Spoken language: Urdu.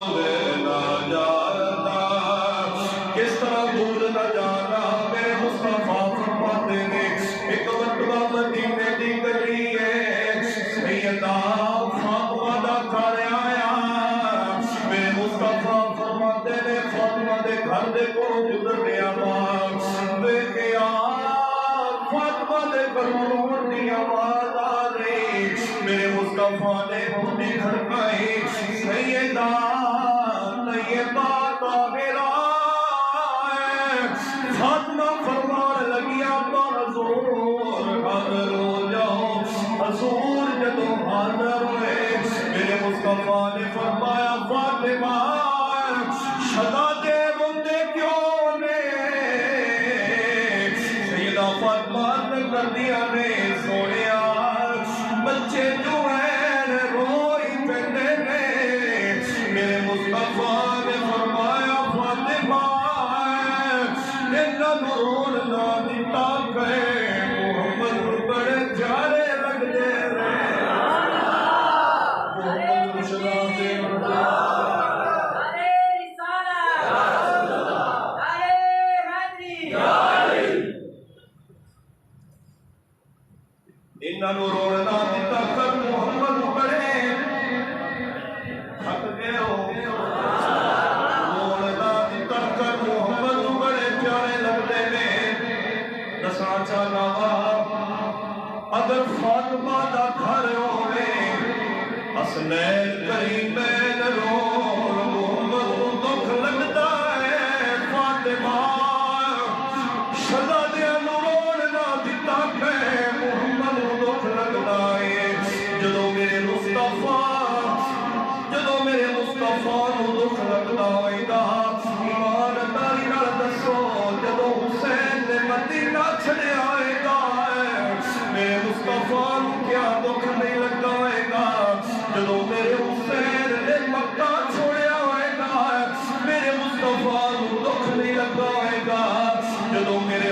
نہ جانا کس طرح دور نہ جانا میرے مصطفیٰ فرماتے نے ایک مرتبہ مدینے دی گلی ہے سیدہ فاطمہ دا گھر آیا میرے مصطفیٰ فرماتے نے فاطمہ دے گھر دے کو گزر گیا دیکھیا فاطمہ دے گھروں دی آواز آ رہی میرے مصطفیٰ نے اپنی کھڑکائی سیدہ فاطمہ فرمان لگیا تو حضور حاضر ہو جاؤ حضور جدو حاضر ہوئے میرے مصطفیٰ نے فرمایا فاطمہ شہزادے روندے کیوں نے سیدہ فاطمہ نے کر دیا نے سونیا بچے جو ہیں روئی پہنے نے میرے مصطفیٰ نے فرمایا فاطمہ نور نہ دیتا کہے محمد بڑے پیارے لگ دے رہے محمد مشرف دے انہاں نو روڑنا دیتا کر محمد بڑے تھک گئے ہو روڑنا دیتا کر محمد بڑے پیارے لگتے نے دساں چاہنا اگر فاطمہ دا گھر ہوئے حسنین کریمین روڑ محمد دکھ لگتا ہے فاطمہ شہزادے نو روڑنا دیتا کہ محمد دکھ لگتا ہے جدو میرے مصطفیٰ نو دکھ لگتا ہوئے گا ایمانداری نال دسو جدو حسین نے مدینہ چھڑے آئے گا میرے مصطفیٰ نو کیا دکھ نہیں لگتا ہوئے گا جدو میرے حسین نے مکہ چھوڑیا ہوئے گا میرے مصطفیٰ نو دکھ نہیں لگتا ہوئے گا جدو میرے